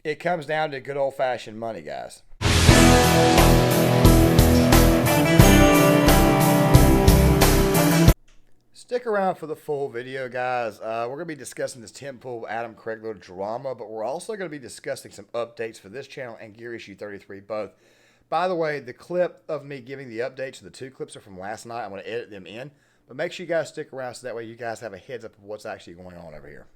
It comes down to good old-fashioned money, guys. Stick around for the full video, guys. We're going to be discussing this Tim Pool Adam Crigler drama, but we're also going to be discussing some updates for this channel and Gear Issue 33 both. By the way, the clip of me giving the updates, the two clips are from last night. I'm going to edit them in, but make sure you guys stick around so that way you guys have a heads up of what's actually going on over here.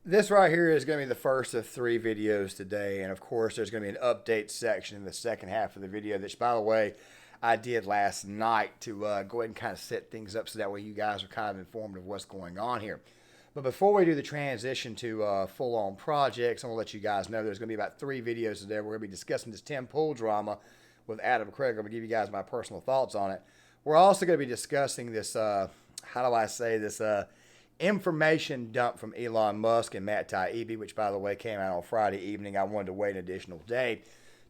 This right here is going to be the first of 3 videos today, and of course there's going to be an update section in the second half of the video, which, by the way, I did last night to go ahead and kind of set things up so that way you guys are kind of informed of what's going on here. But before we do the transition to full-on projects, I'm going to let you guys know there's going to be about 3 videos today. We're going to be discussing this Tim Pool drama with Adam Crigler. I'm going to give you guys my personal thoughts on it. We're also going to be discussing this, information dump from Elon Musk and Matt Taibbi, which, by the way, came out on Friday evening. I wanted to wait an additional day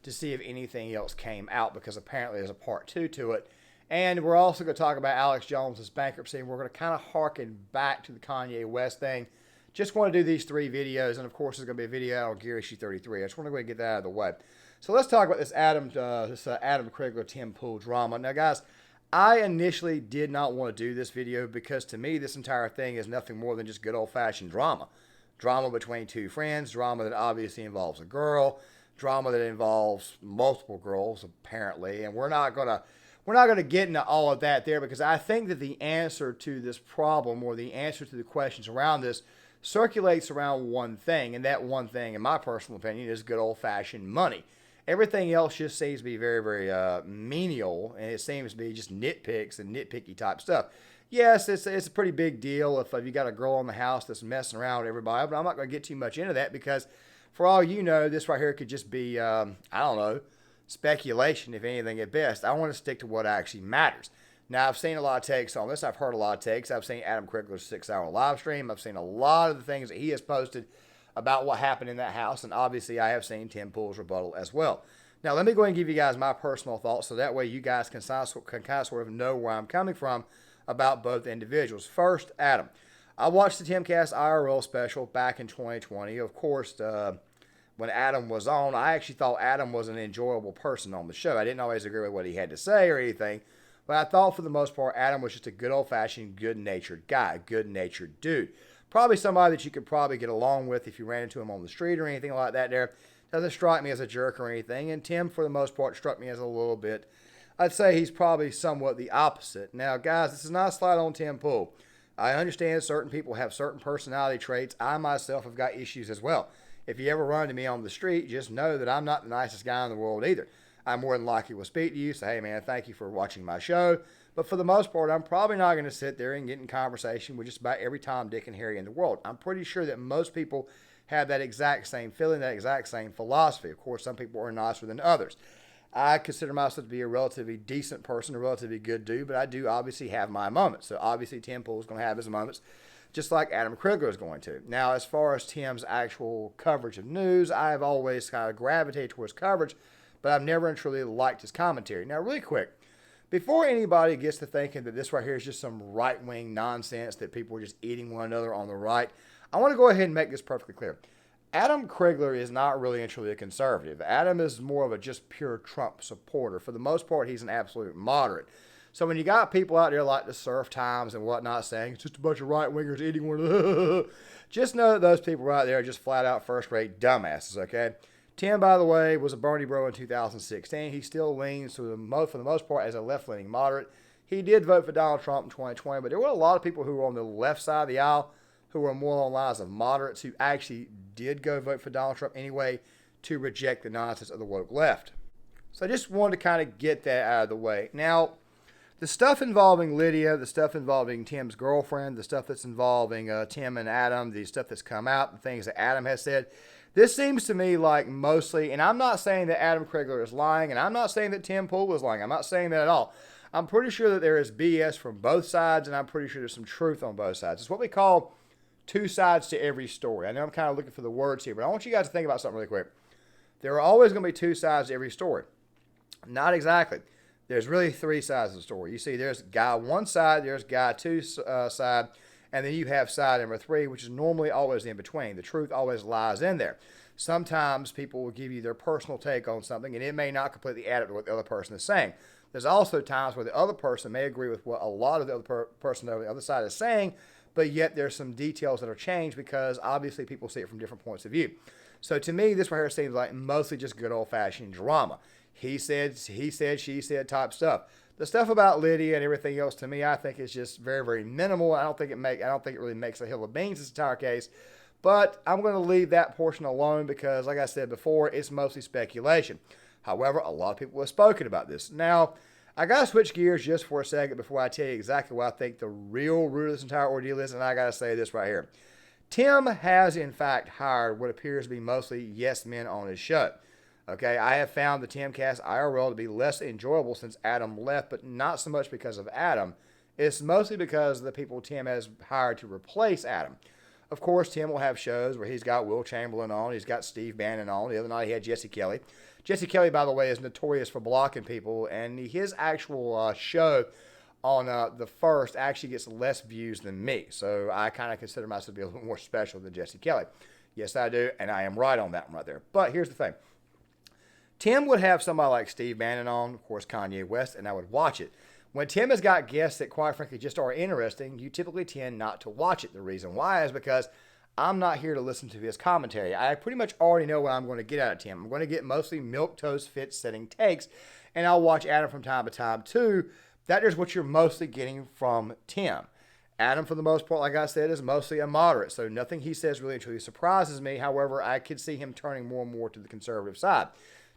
to see if anything else came out because apparently there's a part 2 to it. And we're also going to talk about Alex Jones's bankruptcy, and we're going to kind of harken back to the Kanye West thing. Just want to do these 3 videos, and of course there's going to be a video on Gear Issue 33. I just want to go ahead and get that out of the way. So let's talk about this Adam Crigler Tim Pool drama. Now, guys, I initially did not want to do this video because to me this entire thing is nothing more than just good old-fashioned drama. Drama between 2 friends, drama that obviously involves a girl, drama that involves multiple girls apparently, and we're not gonna get into all of that there because I think that the answer to this problem or the answer to the questions around this circulates around one thing, and that one thing, in my personal opinion, is good old-fashioned money. Everything else just seems to be very, very menial, and it seems to be just nitpicks and nitpicky type stuff. Yes, it's a pretty big deal if you got a girl in the house that's messing around with everybody, but I'm not going to get too much into that because for all you know, this right here could just be, I don't know, speculation, if anything at best. I want to stick to what actually matters. Now, I've seen a lot of takes on this. I've heard a lot of takes. I've seen Adam Crigler's 6-hour live stream. I've seen a lot of the things that he has posted about what happened in that house, and obviously I have seen Tim Pool's rebuttal as well. Now, let me go ahead and give you guys my personal thoughts so that way you guys can kind of sort of know where I'm coming from about both individuals. First, Adam. I watched the Timcast IRL special back in 2020. Of course, when Adam was on, I actually thought Adam was an enjoyable person on the show. I didn't always agree with what he had to say or anything, but I thought for the most part Adam was just a good old-fashioned, good-natured guy, a good-natured dude. Probably somebody that you could probably get along with if you ran into him on the street or anything like that there. Doesn't strike me as a jerk or anything, and Tim, for the most part, struck me as a little bit, I'd say he's probably somewhat the opposite. Now, guys, this is not a slide on Tim Pool. I understand certain people have certain personality traits. I myself have got issues as well. If you ever run into me on the street, just know that I'm not the nicest guy in the world either. I more than likely will speak to you, say, hey man, thank you for watching my show. But for the most part, I'm probably not going to sit there and get in conversation with just about every Tom, Dick, and Harry in the world. I'm pretty sure that most people have that exact same feeling, that exact same philosophy. Of course, some people are nicer than others. I consider myself to be a relatively decent person, a relatively good dude, but I do obviously have my moments. So obviously Tim Pool is going to have his moments, just like Adam Crigler is going to. Now, as far as Tim's actual coverage of news, I've always kind of gravitated towards coverage, but I've never truly liked his commentary. Now, really quick, before anybody gets to thinking that this right here is just some right-wing nonsense that people are just eating one another on the right, I want to go ahead and make this perfectly clear. Adam Crigler is not really and truly a conservative. Adam is more of a just pure Trump supporter. For the most part, he's an absolute moderate. So when you got people out there like the Surf Times and whatnot saying it's just a bunch of right-wingers eating one of the just know that those people right there are just flat-out first-rate dumbasses, okay? Tim, by the way, was a Bernie bro in 2016. He still leans for the most part as a left-leaning moderate. He did vote for Donald Trump in 2020, but there were a lot of people who were on the left side of the aisle who were more on the lines of moderates who actually did go vote for Donald Trump anyway to reject the nonsense of the woke left. So I just wanted to kind of get that out of the way. Now, the stuff involving Lydia, the stuff involving Tim's girlfriend, the stuff that's involving Tim and Adam, the stuff that's come out, the things that Adam has said, this seems to me like mostly, and I'm not saying that Adam Crigler is lying, and I'm not saying that Tim Pool is lying. I'm not saying that at all. I'm pretty sure that there is BS from both sides, and I'm pretty sure there's some truth on both sides. It's what we call 2 sides to every story. I know I'm kind of looking for the words here, but I want you guys to think about something really quick. There are always going to be 2 sides to every story. Not exactly. There's really 3 sides of the story. You see, there's guy 1 side, there's guy 2 side, and then you have side number 3, which is normally always in between. The truth always lies in there. Sometimes people will give you their personal take on something, and it may not completely add up to what the other person is saying. There's also times where the other person may agree with what a lot of the other person on the other side is saying, but yet there's some details that are changed because obviously people see it from different points of view. So to me, this right here seems like mostly just good old-fashioned drama. He said, she said type stuff. The stuff about Lydia and everything else, to me, I think is just very, very minimal. I don't think it really makes a hill of beans, this entire case. But I'm going to leave that portion alone because, like I said before, it's mostly speculation. However, a lot of people have spoken about this. Now, I got to switch gears just for a second before I tell you exactly what I think the real root of this entire ordeal is, and I got to say this right here. Tim has, in fact, hired what appears to be mostly yes men on his show. Okay, I have found the Timcast IRL to be less enjoyable since Adam left, but not so much because of Adam. It's mostly because of the people Tim has hired to replace Adam. Of course, Tim will have shows where he's got Will Chamberlain on, he's got Steve Bannon on. The other night he had Jesse Kelly. Jesse Kelly, by the way, is notorious for blocking people, and his actual show on the first actually gets less views than me. So I kind of consider myself to be a little more special than Jesse Kelly. Yes, I do, and I am right on that one right there. But here's the thing. Tim would have somebody like Steve Bannon on, of course, Kanye West, and I would watch it. When Tim has got guests that, quite frankly, just are interesting, you typically tend not to watch it. The reason why is because I'm not here to listen to his commentary. I pretty much already know what I'm going to get out of Tim. I'm going to get mostly milquetoast Fitz-setting takes, and I'll watch Adam from time to time, too. That is what you're mostly getting from Tim. Adam, for the most part, like I said, is mostly a moderate, so nothing he says really truly surprises me. However, I could see him turning more and more to the conservative side.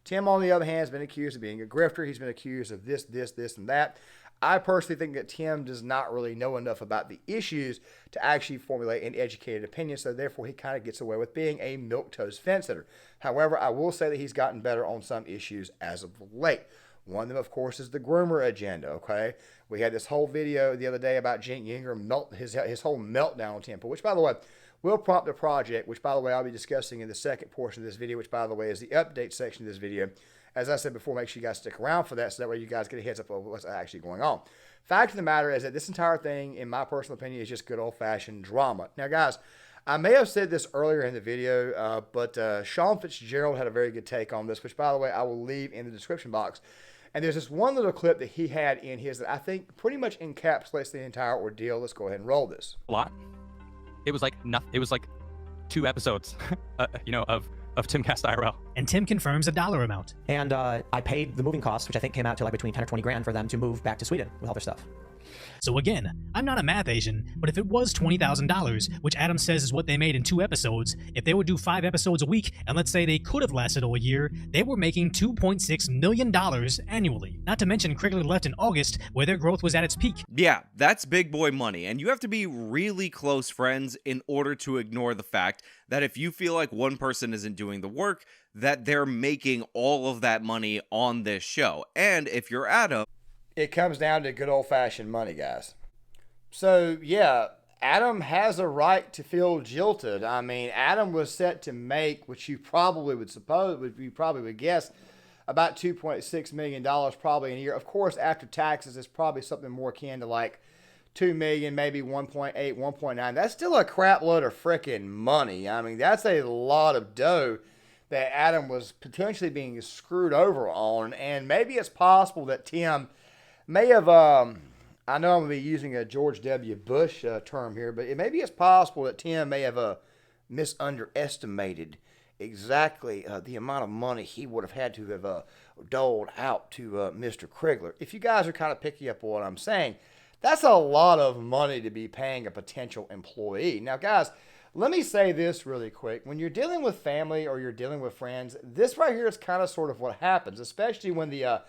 Tim, on the other hand, has been accused of being a grifter. He's been accused of this, and that. I personally think that Tim does not really know enough about the issues to actually formulate an educated opinion, so therefore he kind of gets away with being a milquetoast fence sitter. However, I will say that he's gotten better on some issues as of late. One of them, of course, is the groomer agenda, okay? We had this whole video the other day about Cenk Uygur, his whole meltdown on Temple, which, by the way, will prompt a project, which, by the way, I'll be discussing in the second portion of this video, which, by the way, is the update section of this video. As I said before, make sure you guys stick around for that so that way you guys get a heads up of what's actually going on. Fact of the matter is that this entire thing, in my personal opinion, is just good old-fashioned drama. Now, guys, I may have said this earlier in the video, but Sean Fitzgerald had a very good take on this, which, by the way, I will leave in the description box. And there's this one little clip that he had in his that I think pretty much encapsulates the entire ordeal. Let's go ahead and roll this. A lot. It was like nothing. It was like 2 episodes, of Timcast IRL. And Tim confirms a dollar amount. And I paid the moving costs, which I think came out to like between 10 or 20 grand for them to move back to Sweden with all their stuff. So again, I'm not a math Asian, but if it was $20,000, which Adam says is what they made in 2 episodes, if they would do 5 episodes a week, and let's say they could have lasted all year, they were making $2.6 million annually. Not to mention Crigler left in August, where their growth was at its peak. Yeah, that's big boy money, and you have to be really close friends in order to ignore the fact that if you feel like one person isn't doing the work, that they're making all of that money on this show. And if you're Adam, it comes down to good old-fashioned money, guys. So, yeah, Adam has a right to feel jilted. I mean, Adam was set to make, which you probably would guess, about $2.6 million probably in a year. Of course, after taxes, it's probably something more akin to like $2 million, maybe 1.8, 1.9. That's still a crap load of freaking money. I mean, that's a lot of dough that Adam was potentially being screwed over on. And maybe it's possible that Tim may have, I know I'm going to be using a George W. Bush term here, but maybe it's possible that Tim may have misunderestimated exactly the amount of money he would have had to have doled out to Mr. Crigler. If you guys are kind of picking up on what I'm saying, that's a lot of money to be paying a potential employee. Now, guys, let me say this really quick. When you're dealing with family or you're dealing with friends, this right here is kind of sort of what happens, especially when the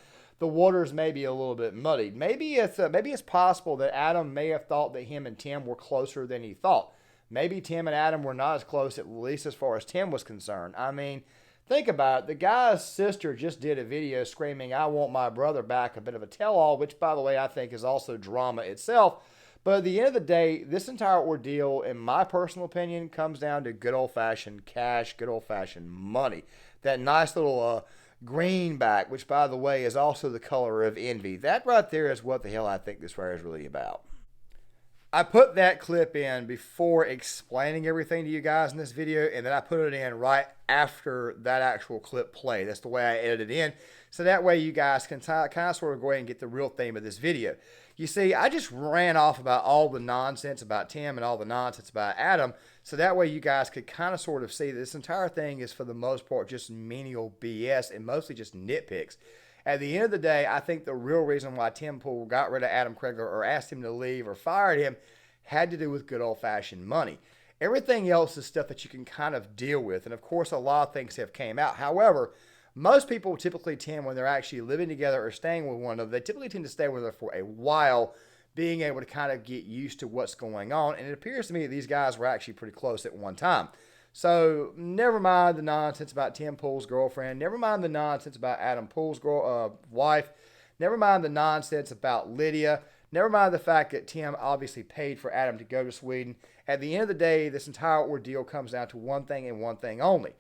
waters may be a little bit muddied. Maybe it's possible that Adam may have thought that him and Tim were closer than he thought. Maybe Tim and Adam were not as close, at least as far as Tim was concerned. I mean, think about it. The guy's sister just did a video screaming, "I want my brother back," a bit of a tell-all, which, by the way, I think is also drama itself. But at the end of the day, this entire ordeal, in my personal opinion, comes down to good old-fashioned cash, good old-fashioned money. That nice little greenback, which, by the way, is also the color of envy. That right there is what the hell I think this right is really about. I put that clip in before explaining everything to you guys in this video, and then I put it in right after that actual clip played. That's the way I edited it in. So that way you guys can kind of sort of go ahead and get the real theme of this video. You see, I just ran off about all the nonsense about Tim and all the nonsense about Adam, so that way you guys could kind of sort of see that this entire thing is for the most part just menial BS and mostly just nitpicks. At the end of the day, I think the real reason why Tim Pool got rid of Adam Crigler or asked him to leave or fired him had to do with good old-fashioned money. Everything else is stuff that you can kind of deal with, and of course a lot of things have came out. However, most people typically tend, when they're actually living together or staying with one another, they typically tend to stay with her for a while, being able to kind of get used to what's going on. And it appears to me that these guys were actually pretty close at one time. So never mind the nonsense about Tim Pool's girlfriend. Never mind the nonsense about Adam Pool's wife. Never mind the nonsense about Lydia. Never mind the fact that Tim obviously paid for Adam to go to Sweden. At the end of the day, this entire ordeal comes down to one thing and one thing only.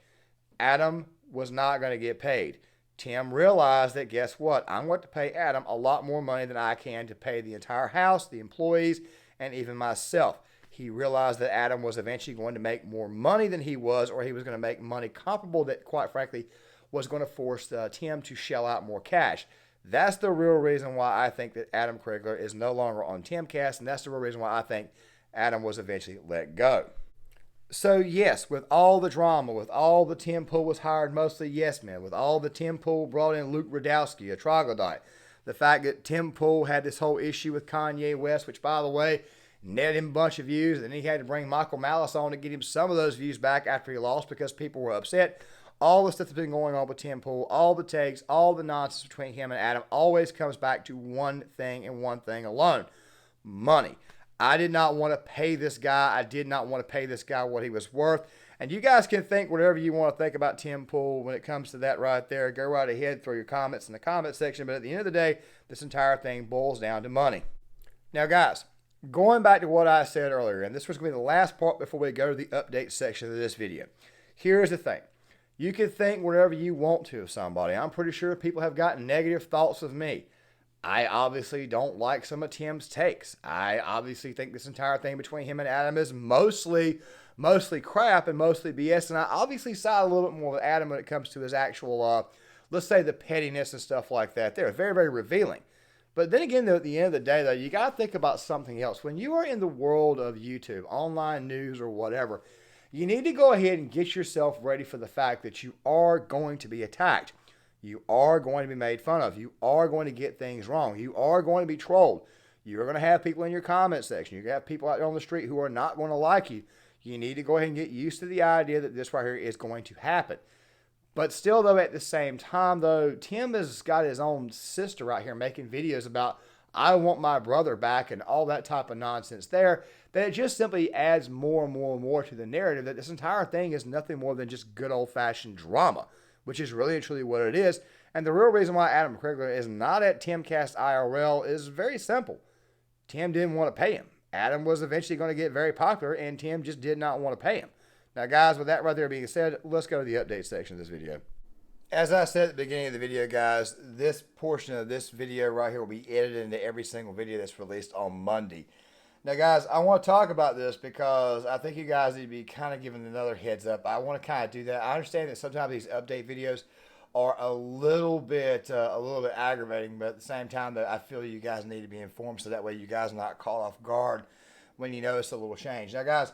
Adam was not going to get paid. Tim realized that, guess what? I'm going to pay Adam a lot more money than I can to pay the entire house, the employees, and even myself. He realized that Adam was eventually going to make more money than he was, or he was going to make money comparable that, quite frankly, was going to force Tim to shell out more cash. That's the real reason why I think that Adam Crigler is no longer on Timcast, and that's the real reason why I think Adam was eventually let go. So yes, with all the drama, with all the Tim Pool was hired mostly yes men, with all the Tim Pool brought in Luke Radowski, a troglodyte, the fact that Tim Pool had this whole issue with Kanye West, which by the way, netted him a bunch of views, and then he had to bring Michael Malice on to get him some of those views back after he lost because people were upset. All the stuff that's been going on with Tim Pool, all the takes, all the nonsense between him and Adam always comes back to one thing and one thing alone: money. I did not want to pay this guy. I did not want to pay this guy what he was worth. And you guys can think whatever you want to think about Tim Pool when it comes to that right there. Go right ahead, throw your comments in the comment section. But at the end of the day, this entire thing boils down to money. Now, guys, going back to what I said earlier, and this was going to be the last part before we go to the update section of this video. Here's the thing. You can think whatever you want to of somebody. I'm pretty sure people have gotten negative thoughts of me. I obviously don't like some of Tim's takes. I obviously think this entire thing between him and Adam is mostly crap and mostly BS. And I obviously side a little bit more with Adam when it comes to his actual, let's say, the pettiness and stuff like that. They're very, very revealing. But then again, though, at the end of the day, though, you got to think about something else. When you are in the world of YouTube, online news, or whatever, you need to go ahead and get yourself ready for the fact that you are going to be attacked. You are going to be made fun of. You are going to get things wrong. You are going to be trolled. You're going to have people in your comment section. You're going to have people out there on the street who are not going to like you. You need to go ahead and get used to the idea that this right here is going to happen. But still, though, at the same time, though, Tim has got his own sister right here making videos about, I want my brother back and all that type of nonsense there, that it just simply adds more and more and more to the narrative that this entire thing is nothing more than just good old-fashioned drama, which is really and truly what it is. And the real reason why Adam Crigler is not at Timcast IRL is very simple. Tim didn't want to pay him. Adam was eventually going to get very popular, and Tim just did not want to pay him. Now, guys, with that right there being said, let's go to the update section of this video. As I said at the beginning of the video, guys, this portion of this video right here will be edited into every single video that's released on Monday. Now, guys, I want to talk about this because I think you guys need to be kind of giving another heads up. I want to kind of do that. I understand that sometimes these update videos are a little bit aggravating, but at the same time, that I feel you guys need to be informed so that way you guys are not caught off guard when you notice a little change. Now, guys,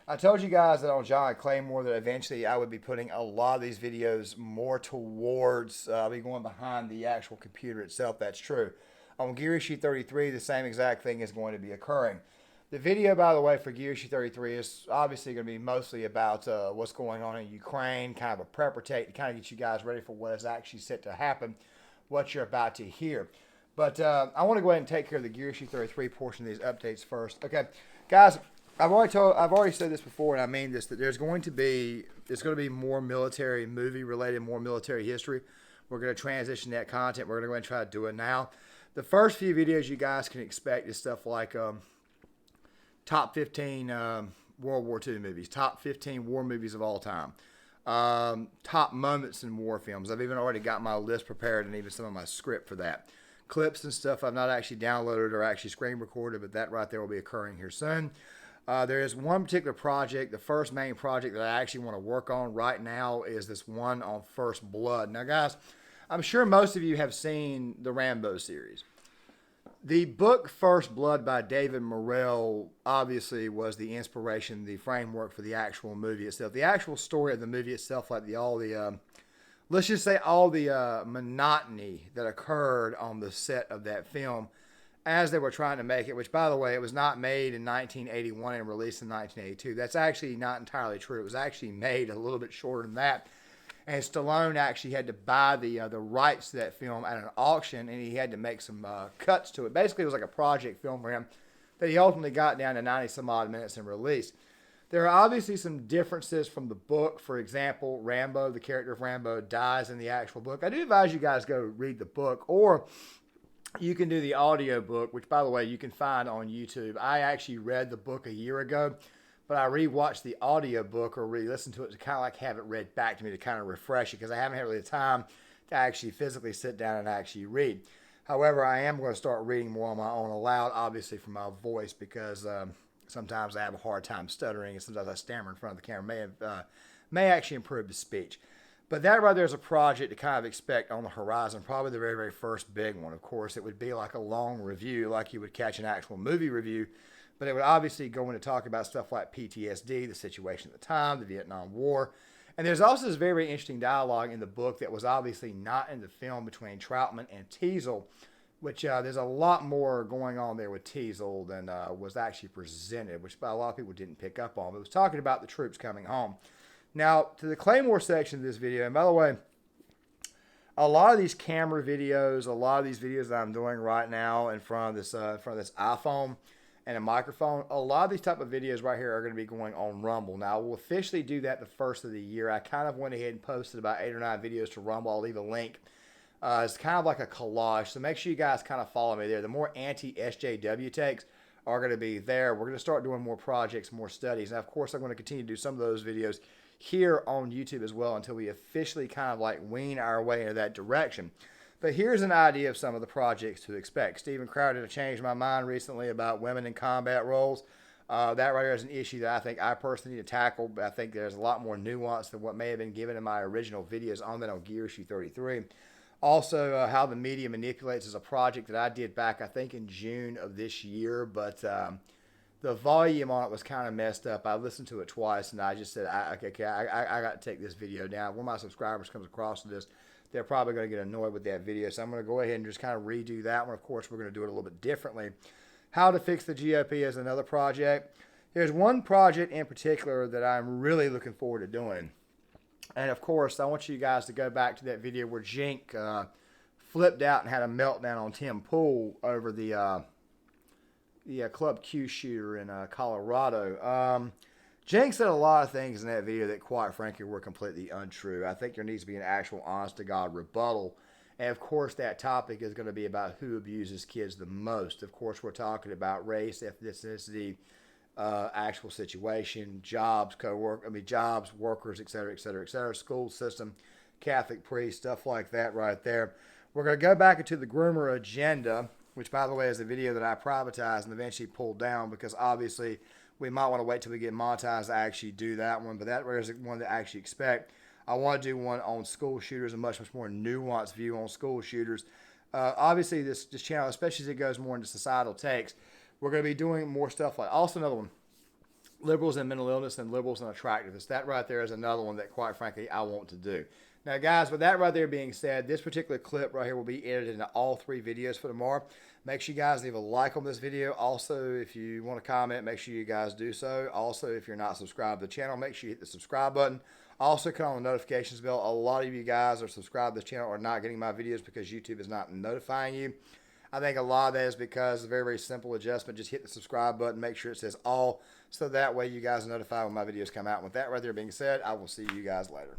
I told you guys that on John Claymore that eventually I would be putting a lot of these videos more towards, I'll be going behind the actual computer itself. That's true. On Gear Issue 33, the same exact thing is going to be occurring. The video, by the way, for Gear Issue 33 is obviously going to be mostly about what's going on in Ukraine, kind of a prepper take to kind of get you guys ready for what is actually set to happen, what you're about to hear. But I want to go ahead and take care of the Gear Issue 33 portion of these updates first. Okay, guys, I've already said this before, and I mean this, that it's going to be more military movie related, more military history. We're going to transition that content. We're going to go ahead and try to do it now. The first few videos you guys can expect is stuff like top 15 World War II movies, top 15 war movies of all time, top moments in war films. I've even already got my list prepared and even some of my script for that. clips and stuff I've not actually downloaded or actually screen recorded, but that right there will be occurring here soon. There is one particular project, the first main project that I actually want to work on right now is this one on First Blood. Now, guys, I'm sure most of you have seen the Rambo series. The book First Blood by David Morrell obviously was the inspiration, the framework for the actual movie itself. The actual story of the movie itself, like let's just say all the monotony that occurred on the set of that film as they were trying to make it, which, by the way, it was not made in 1981 and released in 1982. That's actually not entirely true. It was actually made a little bit shorter than that. And Stallone actually had to buy the rights to that film at an auction, and he had to make some cuts to it. Basically, it was like a project film for him that he ultimately got down to 90-some-odd minutes and released. There are obviously some differences from the book. For example, Rambo, the character of Rambo, dies in the actual book. I do advise you guys go read the book, or you can do the audio book, which, by the way, you can find on YouTube. I actually read the book a year ago, but I rewatched the audio book or re-listened to it to kind of like have it read back to me to kind of refresh it because I haven't had really the time to actually physically sit down and actually read. However, I am going to start reading more on my own aloud, obviously for my voice, because sometimes I have a hard time stuttering and sometimes I stammer in front of the camera. May actually improve the speech. But that right there is a project to kind of expect on the horizon, probably the very, very first big one. Of course, it would be like a long review, like you would catch an actual movie review, but it would obviously go into talk about stuff like PTSD, the situation at the time, the Vietnam War. And there's also this very, very interesting dialogue in the book that was obviously not in the film between Troutman and Teasel, which there's a lot more going on there with Teasel than was actually presented, which a lot of people didn't pick up on. It was talking about the troops coming home. Now, to the Claymore section of this video, and by the way, a lot of these camera videos, a lot of these videos that I'm doing right now in front of this iPhone and a microphone, a lot of these type of videos right here are going to be going on Rumble. Now, we'll officially do that the first of the year. I kind of went ahead and posted about 8 or 9 videos to Rumble. I'll leave a link. It's kind of like a collage, so make sure you guys kind of follow me there. The more anti-SJW takes are going to be there. We're going to start doing more projects, more studies. Now, of course, I'm going to continue to do some of those videos here on YouTube as well until we officially kind of like wean our way into that direction. But here's an idea of some of the projects to expect. Steven Crowder changed my mind recently about women in combat roles. That right here is an issue that I think I personally need to tackle, but I think there's a lot more nuance than what may have been given in my original videos on that on Gear Issue 33. Also, how the media manipulates is a project that I did back, I think, in June of this year, but the volume on it was kind of messed up. I listened to it twice, and I just said, I got to take this video down. When my subscribers comes across this, they're probably going to get annoyed with that video. So I'm going to go ahead and just kind of redo that one. Of course, we're going to do it a little bit differently. How to fix the GOP is another project. There's one project in particular that I'm really looking forward to doing. And, of course, I want you guys to go back to that video where Jink flipped out and had a meltdown on Tim Pool over the Club Q shooter in Colorado. Jink said a lot of things in that video that, quite frankly, were completely untrue. I think there needs to be an actual honest-to-God rebuttal. And, of course, that topic is going to be about who abuses kids the most. Of course, we're talking about race, ethnicity, actual situation, jobs, jobs, workers, et cetera, school system, Catholic priests, stuff like that right there. We're going to go back into the groomer agenda, which, by the way, is a video that I privatized and eventually pulled down because, obviously, we might want to wait till we get monetized to actually do that one, but that is one to actually expect. I want to do one on school shooters, a much more nuanced view on school shooters. Obviously, this channel, especially as it goes more into societal takes, we're going to be doing more stuff like, also another one, liberals and mental illness and liberals and attractiveness. That right there is another one that, quite frankly, I want to do. Now, guys, with that right there being said, this particular clip right here will be edited into all 3 videos for tomorrow. Make sure you guys leave a like on this video. Also, if you want to comment, make sure you guys do so. Also, if you're not subscribed to the channel, make sure you hit the subscribe button. Also, click on the notifications bell. A lot of you guys are subscribed to the channel are not getting my videos because YouTube is not notifying you. I think a lot of that is because it's a very, very simple adjustment. Just hit the subscribe button. Make sure it says all, so that way you guys are notified when my videos come out. With that right there being said, I will see you guys later.